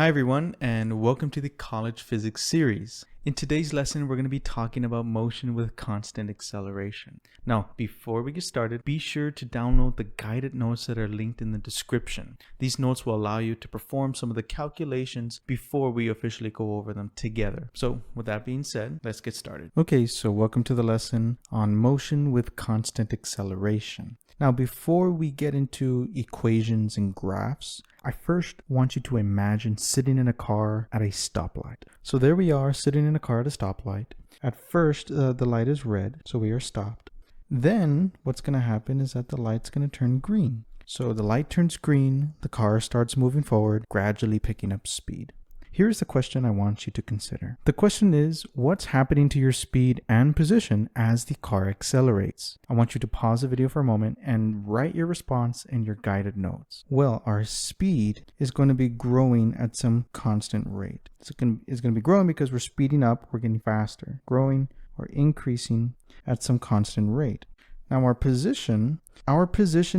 Hi everyone, and welcome to the College Physics series. In today's lesson, we're going to be talking about motion with constant acceleration. Now, before we get started, be sure to download the guided notes that are linked in the description. These notes will allow you to perform some of the calculations before we officially go over them together. So, with that being said, let's get started. Okay, so welcome to the lesson on motion with constant acceleration. Now, before we get into equations and graphs, I first want you to imagine sitting in a car at a stoplight. So there we are, sitting in a car at a stoplight. At first, the light is red, so we are stopped. Then what's going to happen is that the light's going to turn green. So the light turns green, the car starts moving forward, gradually picking up speed. Here's the question I want you to consider. The question is, what's happening to your speed and position as the car accelerates? I want you to pause the video for a moment and write your response in your guided notes. Well, our speed is going to be growing at some constant rate. It's going to be growing because we're speeding up, we're getting faster, growing or increasing at some constant rate. Now our position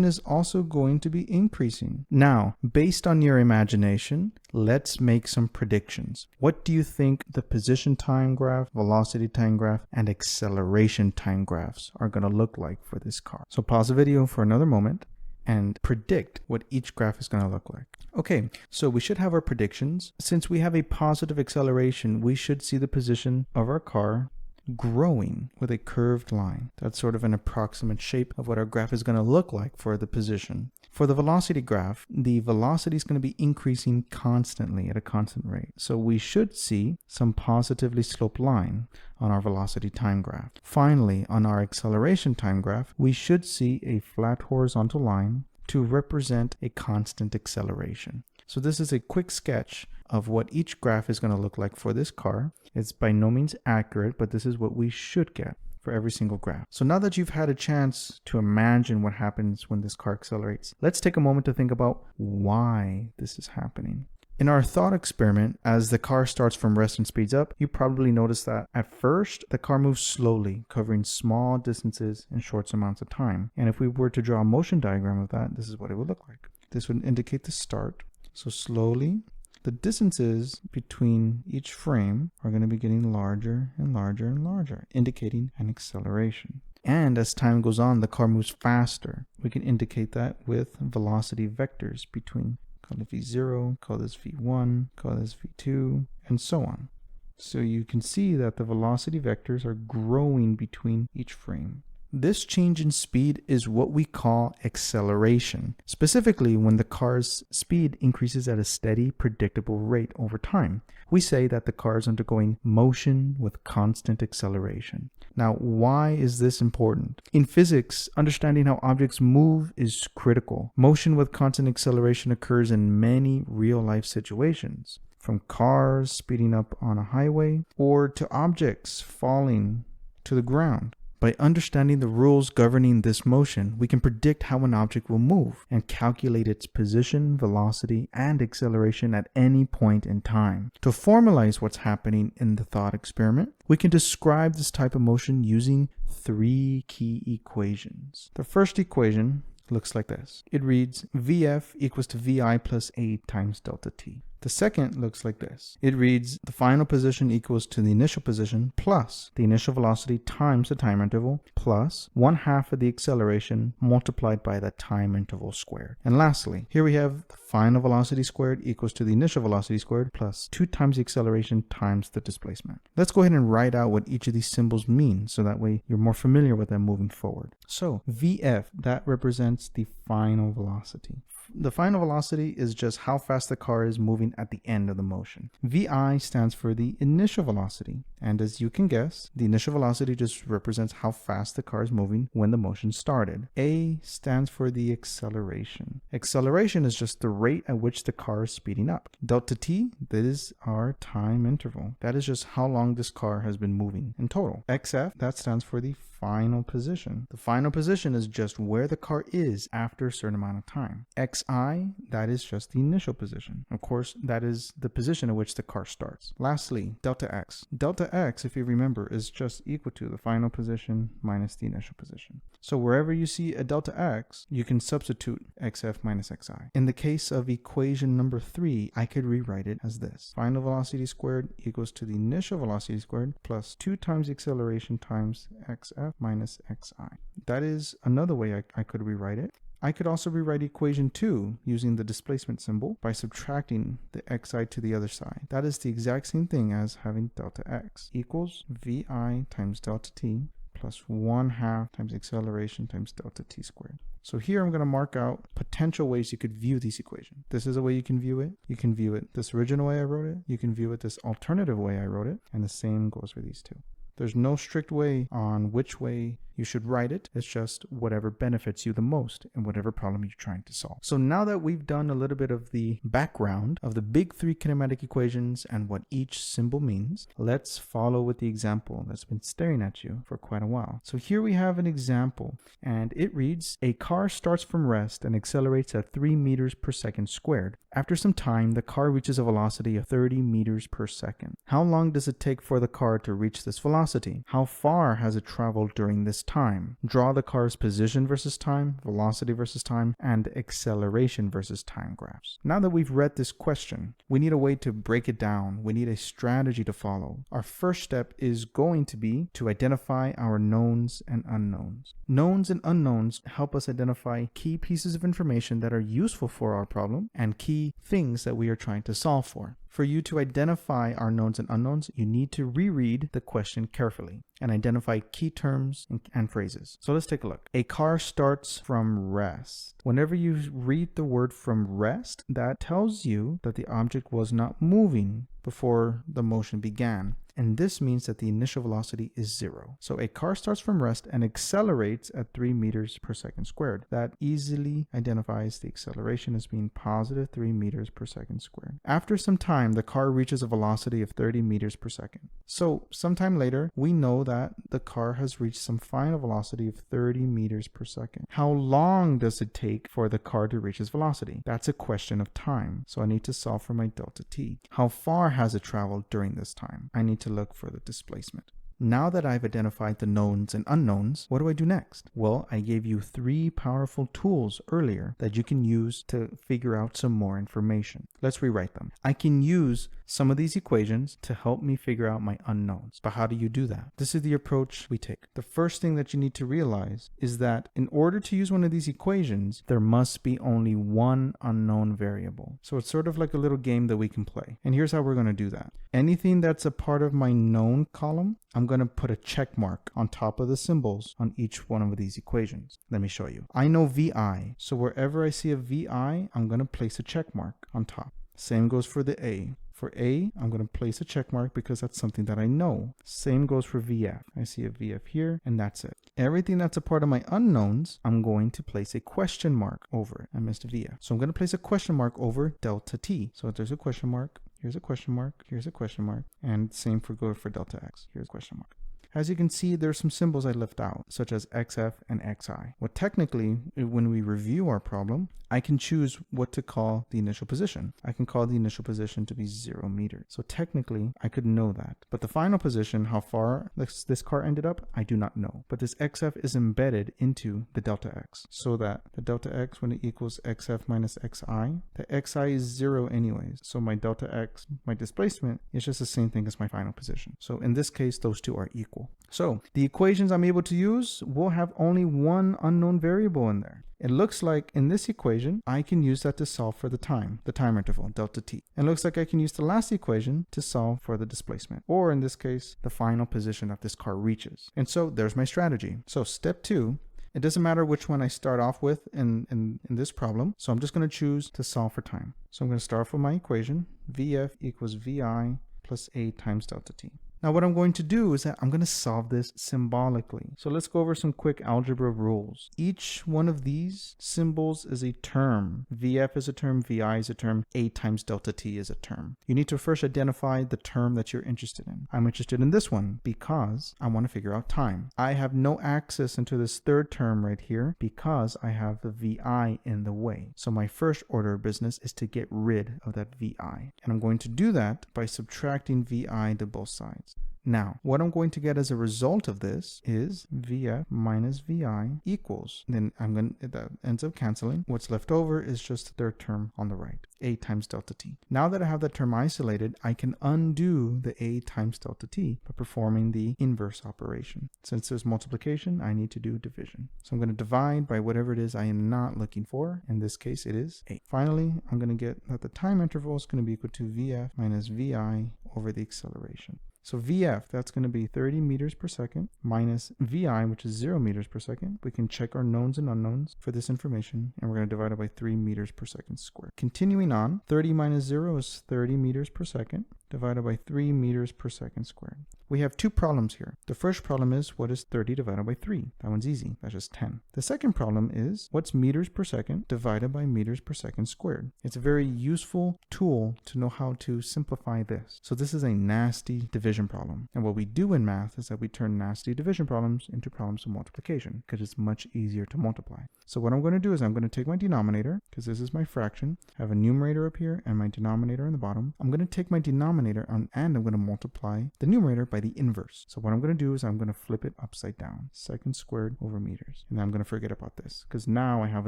is also going to be increasing. Now, based on your imagination, let's make some predictions. What do you think the position time graph, velocity time graph, and acceleration time graphs are going to look like for this car? So pause the video for another moment and predict what each graph is going to look like. Okay, so we should have our predictions. Since we have a positive acceleration, we should see the position of our car growing with a curved line. That's sort of an approximate shape of what our graph is going to look like for the position. For the velocity graph, the velocity is going to be increasing constantly at a constant rate. So we should see some positively sloped line on our velocity time graph. Finally, on our acceleration time graph, we should see a flat horizontal line to represent a constant acceleration. So this is a quick sketch of what each graph is going to look like for this car. It's by no means accurate, but this is what we should get for every single graph. So now that you've had a chance to imagine what happens when this car accelerates, let's take a moment to think about why this is happening. In our thought experiment, as the car starts from rest and speeds up, you probably notice that at first, the car moves slowly, covering small distances in short amounts of time. And if we were to draw a motion diagram of that, this is what it would look like. This would indicate the start. So slowly, the distances between each frame are going to be getting larger and larger and larger, indicating an acceleration. And as time goes on, the car moves faster. We can indicate that with velocity vectors between, call it V0, call this V1, call this V2, and so on. So you can see that the velocity vectors are growing between each frame. This change in speed is what we call acceleration, specifically when the car's speed increases at a steady, predictable rate over time. We say that the car is undergoing motion with constant acceleration. Now, why is this important? In physics, understanding how objects move is critical. Motion with constant acceleration occurs in many real-life situations, from cars speeding up on a highway or to objects falling to the ground. By understanding the rules governing this motion, we can predict how an object will move and calculate its position, velocity, and acceleration at any point in time. To formalize what's happening in the thought experiment, we can describe this type of motion using three key equations. The first equation looks like this. It reads Vf equals to Vi plus A times delta t. The second looks like this. It reads the final position equals to the initial position plus the initial velocity times the time interval plus 1/2 of the acceleration multiplied by the time interval squared. And lastly, here we have the final velocity squared equals to the initial velocity squared plus 2 times the acceleration times the displacement. Let's go ahead and write out what each of these symbols mean so that way you're more familiar with them moving forward. So Vf, that represents the final velocity. The final velocity is just how fast the car is moving at the end of the motion. Vi stands for the initial velocity. And as you can guess, the initial velocity just represents how fast the car is moving when the motion started. A stands for the acceleration. Acceleration is just the rate at which the car is speeding up. Delta t, that is our time interval. That is just how long this car has been moving in total. Xf, that stands for the final position. The final position is just where the car is after a certain amount of time. Xi, that is just the initial position. Of course, that is the position at which the car starts. Lastly, delta x. Delta x, if you remember, is just equal to the final position minus the initial position. So wherever you see a delta x, you can substitute xf minus xi. In the case of equation number 3, I could rewrite it as this. Final velocity squared equals to the initial velocity squared plus 2 times the acceleration times xf minus xi. That is another way I could rewrite it. I could also rewrite equation 2 using the displacement symbol by subtracting the xi to the other side. That is the exact same thing as having delta x equals vi times delta t plus 1/2 times acceleration times delta t squared. So here I'm going to mark out potential ways you could view these equations. This is a way you can view it. You can view it this original way I wrote it. You can view it this alternative way I wrote it. And the same goes for these two. There's no strict way on which way you should write it. It's just whatever benefits you the most in whatever problem you're trying to solve. So now that we've done a little bit of the background of the big 3 kinematic equations and what each symbol means, let's follow with the example that's been staring at you for quite a while. So here we have an example, and it reads, a car starts from rest and accelerates at 3 meters per second squared. After some time, the car reaches a velocity of 30 meters per second. How long does it take for the car to reach this velocity? How far has it traveled during this time? Draw the car's position versus time, velocity versus time, and acceleration versus time graphs. Now that we've read this question, we need a way to break it down. We need a strategy to follow. Our first step is going to be to identify our knowns and unknowns. Knowns and unknowns help us identify key pieces of information that are useful for our problem and key things that we are trying to solve for. For you to identify our knowns and unknowns, you need to reread the question carefully and identify key terms and phrases. So let's take a look. A car starts from rest. Whenever you read the word from rest, that tells you that the object was not moving before the motion began. And this means that the initial velocity is 0. So a car starts from rest and accelerates at 3 meters per second squared. That easily identifies the acceleration as being positive 3 meters per second squared. After some time, the car reaches a velocity of 30 meters per second. So sometime later, we know that the car has reached some final velocity of 30 meters per second. How long does it take for the car to reach its velocity? That's a question of time. So I need to solve for my delta t. How far has it traveled during this time? I need to look for the displacement. Now that I've identified the knowns and unknowns, what do I do next? Well, I gave you 3 powerful tools earlier that you can use to figure out some more information. Let's rewrite them. I can use some of these equations to help me figure out my unknowns. But how do you do that? This is the approach we take. The first thing that you need to realize is that in order to use one of these equations, there must be only one unknown variable. So it's sort of like a little game that we can play. And here's how we're going to do that. Anything that's a part of my known column, I'm going to put a check mark on top of the symbols on each one of these equations. Let me show you. I know VI, so wherever I see a VI, I'm going to place a check mark on top. Same goes for the A. For A, I'm going to place a check mark because that's something that I know. Same goes for VF. I see a VF here, and that's it. Everything that's a part of my unknowns, I'm going to place a question mark over it. I missed VF. So I'm going to place a question mark over delta T. So if there's a question mark, here's a question mark, here's a question mark, and same for delta X. Here's a question mark. As you can see, there's some symbols I left out, such as XF and XI. Well, technically, when we review our problem, I can choose what to call the initial position. I can call the initial position to be 0 meters. So technically, I could know that. But the final position, how far this car ended up, I do not know. But this XF is embedded into the delta X, so that the delta X, when it equals XF minus XI, the XI is 0 anyways. So my delta X, my displacement, is just the same thing as my final position. So in this case, those two are equal. So the equations I'm able to use will have only one unknown variable in there. It looks like in this equation, I can use that to solve for the time interval, delta t. It looks like I can use the last equation to solve for the displacement, or in this case, the final position that this car reaches. And so there's my strategy. So step 2, it doesn't matter which one I start off with in this problem. So I'm just going to choose to solve for time. So I'm going to start off with my equation, VF equals VI plus A times delta t. Now what I'm going to do is that I'm going to solve this symbolically. So let's go over some quick algebra rules. Each one of these symbols is a term. VF is a term, VI is a term, A times delta T is a term. You need to first identify the term that you're interested in. I'm interested in this one because I want to figure out time. I have no access into this third term right here because I have the VI in the way. So my first order of business is to get rid of that VI. And I'm going to do that by subtracting VI to both sides. Now, what I'm going to get as a result of this is VF minus VI equals, then that ends up canceling. What's left over is just the third term on the right, A times delta T. Now that I have that term isolated, I can undo the A times delta T by performing the inverse operation. Since there's multiplication, I need to do division. So I'm going to divide by whatever it is I am not looking for. In this case, it is A. Finally, I'm going to get that the time interval is going to be equal to VF minus VI over the acceleration. So VF, that's going to be 30 meters per second minus VI, which is 0 meters per second. We can check our knowns and unknowns for this information, and we're going to divide it by 3 meters per second squared. Continuing on, 30 minus 0 is 30 meters per second divided by 3 meters per second squared. We have two problems here. The first problem is, what is 30 divided by 3? That one's easy. That's just 10. The second problem is, what's meters per second divided by meters per second squared? It's a very useful tool to know how to simplify this. So this is a nasty division problem. And what we do in math is that we turn nasty division problems into problems of multiplication because it's much easier to multiply. So what I'm going to do is I'm going to take my denominator, because this is my fraction. I have a numerator up here and my denominator in the bottom. I'm going to take my denominator and I'm going to multiply the numerator by the inverse. So what I'm going to do is I'm going to flip it upside down, second squared over meters. And then I'm going to forget about this because now I have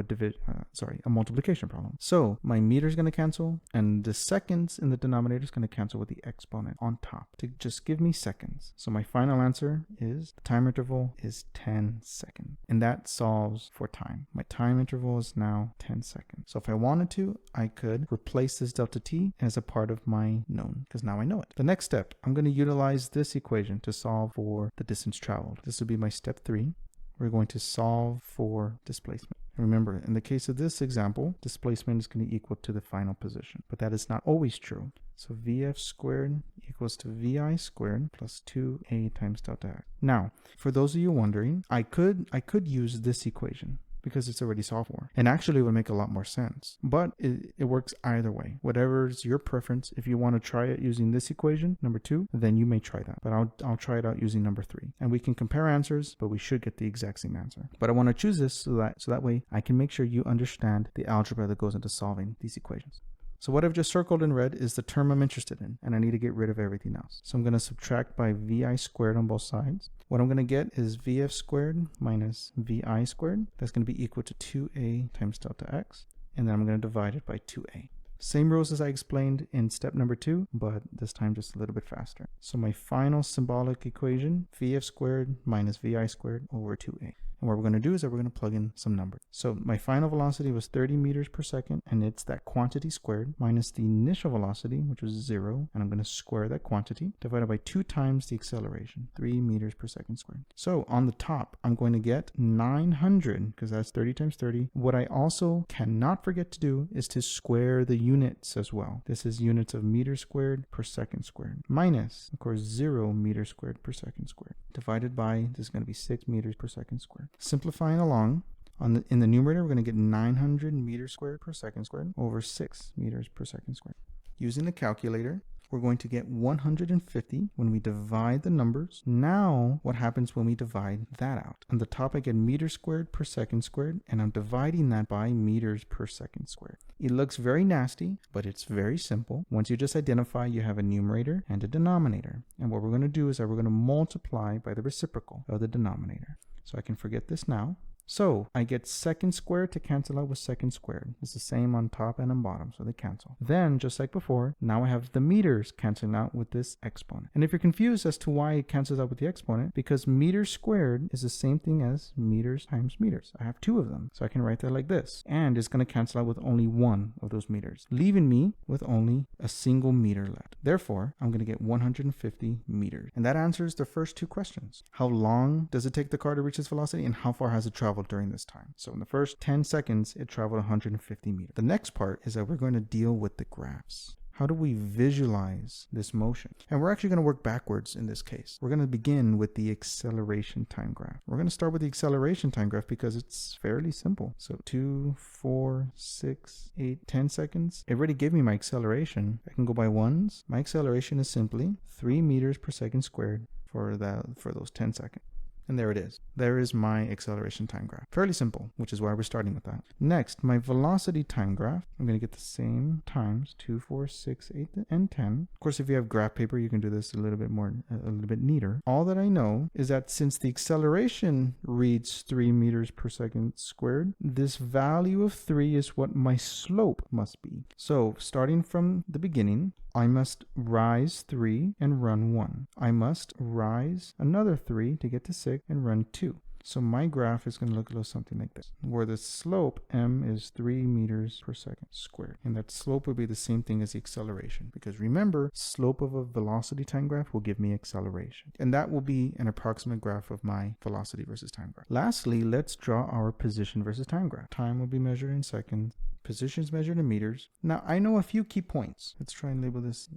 a multiplication problem. So my meter is going to cancel and the seconds in the denominator is going to cancel with the exponent on top to just give me seconds. So my final answer is the time interval is 10 seconds. And that solves for time. My time interval is now 10 seconds. So if I wanted to, I could replace this delta t as a part of my known because now I know it. The next step, I'm going to utilize this equation to solve for the distance traveled. This will be my step 3. We're going to solve for displacement. Remember, in the case of this example, displacement is going to equal to the final position, but that is not always true. So VF squared equals to VI squared plus 2A times delta x. Now, for those of you wondering, I could use this equation because it's already solved for. And actually it would make a lot more sense. But it works either way. Whatever's your preference. If you want to try it using this equation, number 2, then you may try that. But I'll try it out using number 3. And we can compare answers, but we should get the exact same answer. But I want to choose this so that way I can make sure you understand the algebra that goes into solving these equations. So what I've just circled in red is the term I'm interested in, and I need to get rid of everything else. So I'm going to subtract by VI squared on both sides. What I'm going to get is VF squared minus VI squared. That's going to be equal to 2A times delta x, and then I'm going to divide it by 2A. Same rules as I explained in step number 2, but this time just a little bit faster. So my final symbolic equation, VF squared minus VI squared over 2A. And what we're going to do is that we're going to plug in some numbers. So my final velocity was 30 meters per second, and it's that quantity squared minus the initial velocity, which was 0, and I'm going to square that quantity, divided by 2 times the acceleration, 3 meters per second squared. So on the top, I'm going to get 900, because that's 30 times 30. What I also cannot forget to do is to square the units as well. This is units of meters squared per second squared, minus, of course, 0 meters squared per second squared, divided by, this is going to be 6 meters per second squared. Simplifying along, in the numerator, we're going to get 900 meters squared per second squared over 6 meters per second squared. Using the calculator, we're going to get 150 when we divide the numbers. Now, what happens when we divide that out? On the top, I get meters squared per second squared, and I'm dividing that by meters per second squared. It looks very nasty, but it's very simple. Once you just identify, you have a numerator and a denominator. And what we're going to do is that we're going to multiply by the reciprocal of the denominator. So I can forget this now. So I get second squared to cancel out with second squared. It's the same on top and on bottom, so they cancel. Then, just like before, now I have the meters canceling out with this exponent. And if you're confused as to why it cancels out with the exponent, because meters squared is the same thing as meters times meters. I have 2 of them, so I can write that like this. And it's going to cancel out with only 1 of those meters, leaving me with only a single meter left. Therefore, I'm going to get 150 meters. And that answers the first 2 questions. How long does it take the car to reach its velocity, and how far has it traveled during this time? So in the first 10 seconds, it traveled 150 meters. The next part is that we're going to deal with the graphs. How do we visualize this motion? And we're actually going to work backwards in this case. We're going to begin with the acceleration time graph. We're going to start with the acceleration time graph because it's fairly simple. So 2, 4, 6, 8, 10 seconds. It already gave me my acceleration. I can go by ones. My acceleration is simply 3 meters per second squared for those 10 seconds. And there it is. There is my acceleration time graph. Fairly simple, which is why we're starting with that. Next, my velocity time graph. I'm going to get the same times, 2, 4, 6, 8, and 10. Of course, if you have graph paper, you can do this a little bit neater. All that I know is that since the acceleration reads 3 meters per second squared, this value of 3 is what my slope must be. So starting from the beginning, I must rise 3 and run 1. I must rise another 3 to get to 6 and run 2. So my graph is going to look a little something like this, where the slope m is 3 meters per second squared. And that slope would be the same thing as the acceleration, because remember, slope of a velocity time graph will give me acceleration. And that will be an approximate graph of my velocity versus time graph. Lastly, let's draw our position versus time graph. Time will be measured in seconds. Positions measured in meters. Now, I know a few key points. Let's try and label this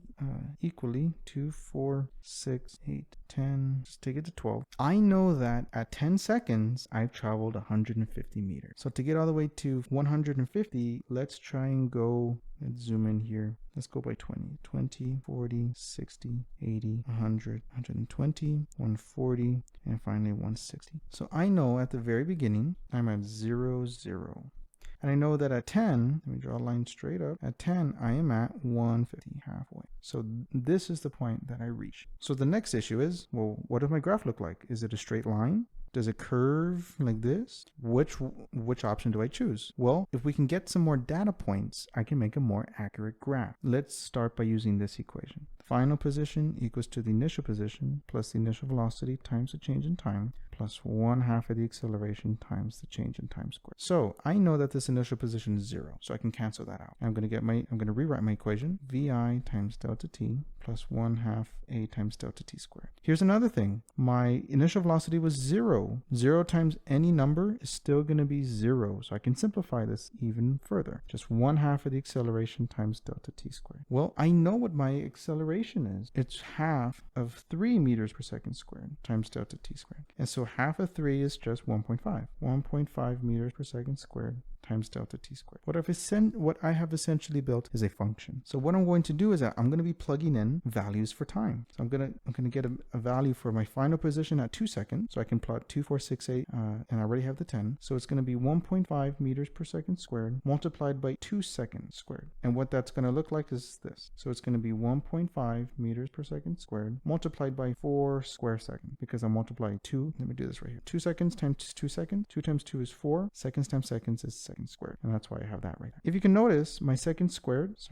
equally. 2, 4, 6, 8, 10. Just take it to 12. I know that at 10 seconds, I've traveled 150 meters. So to get all the way to 150, let's try and go, let's zoom in here. Let's go by 20. 20, 40, 60, 80, 100, 120, 140, and finally 160. So I know at the very beginning, I'm at 0, 0. And I know that at 10, let me draw a line straight up. At 10, I am at 150, halfway. So this is the point that I reach. So the next issue is, well, what does my graph look like? Is it a straight line? Does it curve like this? Which option do I choose? Well, if we can get some more data points, I can make a more accurate graph. Let's start by using this equation. Final position equals to the initial position plus the initial velocity times the change in time plus 1/2 of the acceleration times the change in time squared. So I know that this initial position is 0, so I can cancel that out. I'm going to rewrite my equation. VI times delta t plus 1/2 a times delta t squared. Here's another thing. My initial velocity was 0. 0 times any number is still going to be 0. So I can simplify this even further. Just 1/2 of the acceleration times delta t squared. Well, I know what my acceleration is. It's half of 3 meters per second squared times delta t squared. And so half of 3 is just 1.5. 1.5 meters per second squared times delta t squared. What I have essentially built is a function. So what I'm going to do is that I'm going to be plugging in values for time. So I'm going to get a value for my final position at 2 seconds. So I can plot 2, 4, 6, 8, and I already have the 10. So it's going to be 1.5 meters per second squared multiplied by 2 seconds squared. And what that's going to look like is this. So it's going to be 1.5 meters per second squared multiplied by 4 square seconds, because I'm multiplying 2. Let me do this right here. 2 seconds times 2 seconds. 2 times 2 is 4. Seconds times seconds is seconds squared. And that's why I have that right there. If you can notice, my second squared is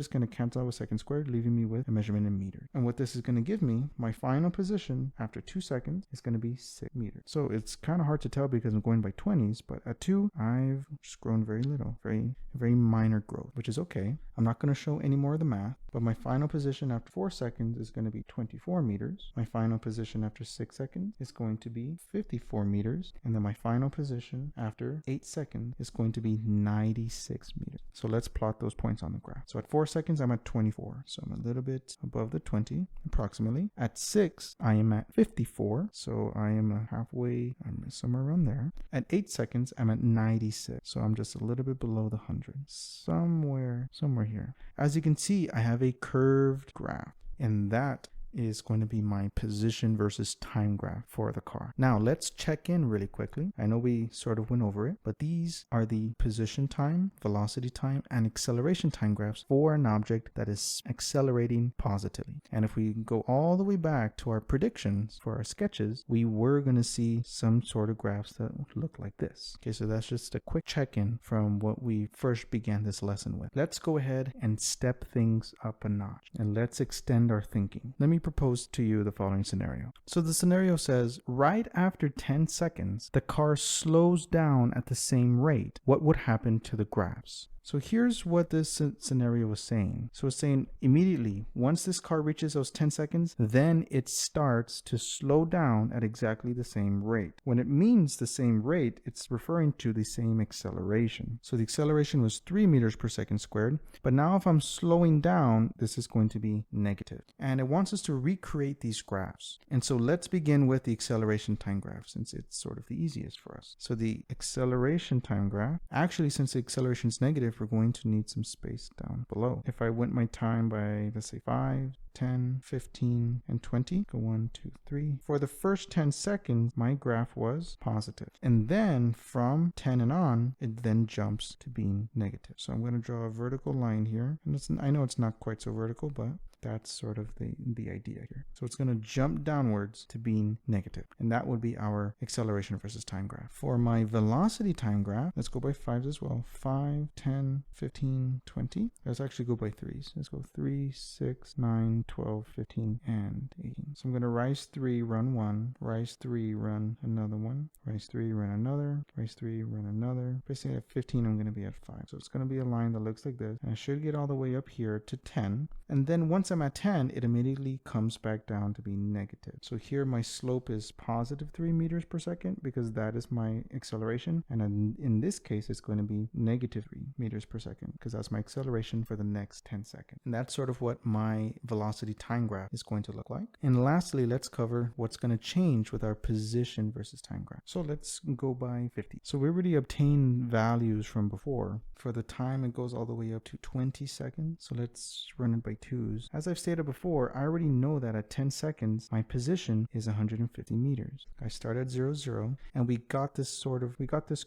going to cancel out with second squared, leaving me with a measurement in meters. And what this is going to give me, my final position after 2 seconds is going to be 6 meters. So it's kind of hard to tell because I'm going by 20s, but at 2, I've just grown very little, very minor growth, which is okay. I'm not going to show any more of the math, but my final position after 4 seconds is going to be 24 meters. My final position after 6 seconds is going to be 54 meters. And then my final position after 8 seconds is going to be 96 meters. So let's plot those points on the graph. So at 4 seconds, I'm at 24. So I'm a little bit above the 20, approximately. At 6, I am at 54. So I am halfway, I'm somewhere around there. At 8 seconds, I'm at 96. So I'm just a little bit below the 100. Somewhere here. As you can see, I have a curved graph. And that is going to be my position versus time graph for the car. Now let's check in really quickly. I know we sort of went over it, but these are the position time, velocity time, and acceleration time graphs for an object that is accelerating positively. And if we go all the way back to our predictions for our sketches, we were going to see some sort of graphs that look like this. Okay, so that's just a quick check-in from what we first began this lesson with. Let's go ahead and step things up a notch, and let's extend our thinking. Let me propose to you the following scenario. So the scenario says, right after 10 seconds, the car slows down at the same rate. What would happen to the graphs? So here's what this scenario was saying. So it's saying immediately, once this car reaches those 10 seconds, then it starts to slow down at exactly the same rate. When it means the same rate, it's referring to the same acceleration. So the acceleration was 3 meters per second squared, but now if I'm slowing down, this is going to be negative. And it wants us to recreate these graphs. And so let's begin with the acceleration time graph, since it's sort of the easiest for us. So the acceleration time graph, actually since the acceleration is negative, we're going to need some space down below. If I went my time by, let's say 5, 10, 15, and 20, go 1, 2, 3. For the first 10 seconds, my graph was positive. And then from 10 and on, it then jumps to being negative. So I'm going to draw a vertical line here. And I know it's not quite so vertical, but that's sort of the idea here. So it's going to jump downwards to being negative. And that would be our acceleration versus time graph. For my velocity time graph, let's go by 5s as well. 5, 10, 15, 20. Let's actually go by 3s. Let's go 3, 6, 9, 12, 15, and 18. So I'm going to rise 3, run 1, rise 3, run another one, rise 3, run another, rise 3, run another. Basically at 15, I'm going to be at 5. So it's going to be a line that looks like this. And I should get all the way up here to 10. And then once I'm at 10, it immediately comes back down to be negative. So here my slope is positive 3 meters per second because that is my acceleration. And in this case, it's going to be negative 3 meters per second because that's my acceleration for the next 10 seconds. And that's sort of what my velocity time graph is going to look like. And lastly, let's cover what's going to change with our position versus time graph. So let's go by 50. So we already obtained values from before. For the time, it goes all the way up to 20 seconds. So let's run it by 2s. As I've stated before, I already know that at 10 seconds, my position is 150 meters. I start at 0, 0, and we got this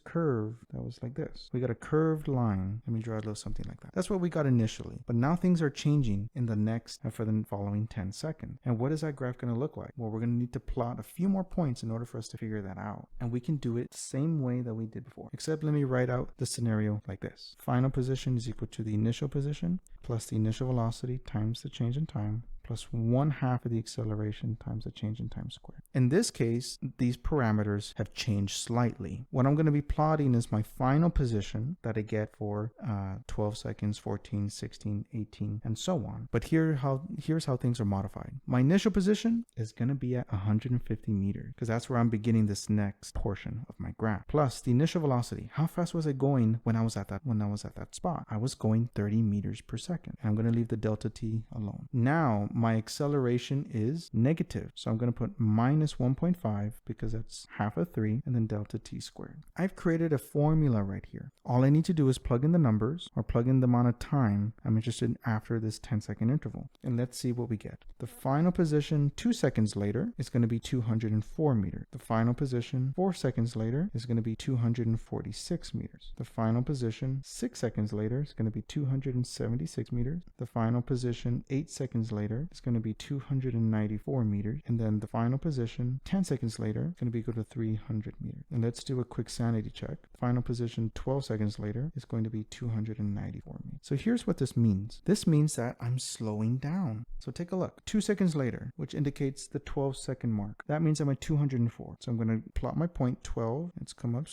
curve that was like this. We got a curved line. Let me draw a little something like that. That's what we got initially. But now things are changing in the next, for the following 10 seconds. And what is that graph going to look like? Well, we're going to need to plot a few more points in order for us to figure that out. And we can do it the same way that we did before. Except let me write out the scenario like this. Final position is equal to the initial position plus the initial velocity times the change in time plus 1/2 of the acceleration times the change in time squared. In this case, these parameters have changed slightly. What I'm going to be plotting is my final position that I get for 12 seconds, 14, 16, 18, and so on. But here's how things are modified. My initial position is going to be at 150 meters because that's where I'm beginning this next portion of my graph. Plus the initial velocity. How fast was I going when I was at that spot? I was going 30 meters per second. And I'm going to leave the delta t alone. Now my acceleration is negative. So I'm going to put minus 1.5 because that's half of 3 and then delta t squared. I've created a formula right here. All I need to do is plug in the numbers or plug in the amount of time I'm interested in after this 10-second interval. And let's see what we get. The final position 2 seconds later is going to be 204 meters. The final position 4 seconds later is going to be 246 meters. The final position 6 seconds later is going to be 276 meters. The final position 8 seconds later is going to be 294 meters. And then the final position 10 seconds later is going to be equal to 300 meters. And let's do a quick sanity check. Final position 12 seconds later is going to be 294 meters. So here's what this means. This means that I'm slowing down. So take a look. 2 seconds later, which indicates the 12-second mark. That means I'm at 204. So I'm going to plot my point 12. It's come up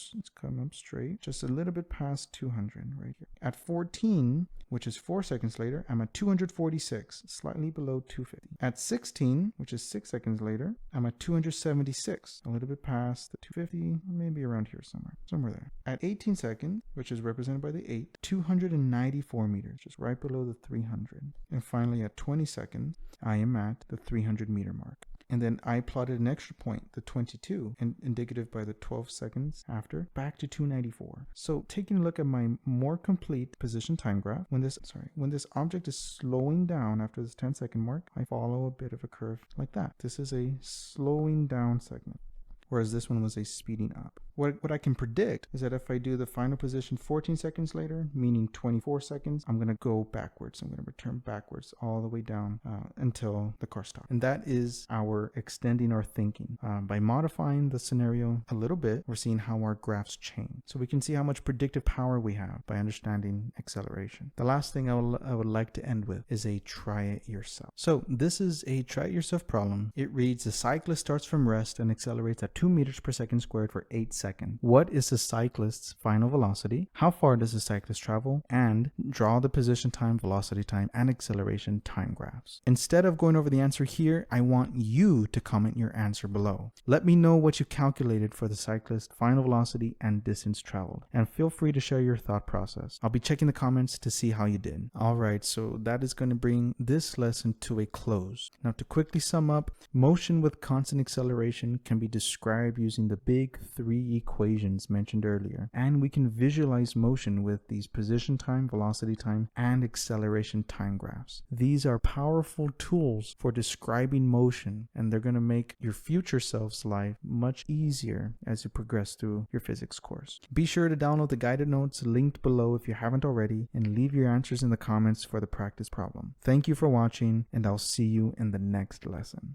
straight, just a little bit past 200 right here. At 14, which is 4 seconds later, I'm at 246, slightly below 250. At 16, which is 6 seconds later, I'm at 276, a little bit past the 250, maybe around here somewhere there. At 18 seconds, which is represented by the 8, 294 meters, just right below the 300. And finally, at 20 seconds, I am at the 300 meter mark. And then I plotted an extra point, the 22, and indicative by the 12 seconds after, back to 294. So taking a look at my more complete position time graph, when this object is slowing down after this 10-second mark, I follow a bit of a curve like that. This is a slowing down segment, whereas this one was a speeding up. What I can predict is that if I do the final position 14 seconds later, meaning 24 seconds, I'm going to go backwards. I'm going to return backwards all the way down until the car stops. And that is our extending our thinking. By modifying the scenario a little bit, we're seeing how our graphs change. So we can see how much predictive power we have by understanding acceleration. The last thing I would like to end with is a try it yourself. So this is a try it yourself problem. It reads, the cyclist starts from rest and accelerates at 2 meters per second squared for 8 seconds. second. What is the cyclist's final velocity? How far does the cyclist travel? And draw the position time, velocity time, and acceleration time graphs. Instead of going over the answer here, I want you to comment your answer below. Let me know what you calculated for the cyclist final velocity and distance traveled, and feel free to share your thought process. I'll be checking the comments to see how you did. Alright, so that is going to bring this lesson to a close. Now to quickly sum up, motion with constant acceleration can be described using the big three equations mentioned earlier, and we can visualize motion with these position time, velocity time, and acceleration time graphs. These are powerful tools for describing motion, and they're going to make your future self's life much easier as you progress through your physics course. Be sure to download the guided notes linked below if you haven't already, and leave your answers in the comments for the practice problem. Thank you for watching, and I'll see you in the next lesson.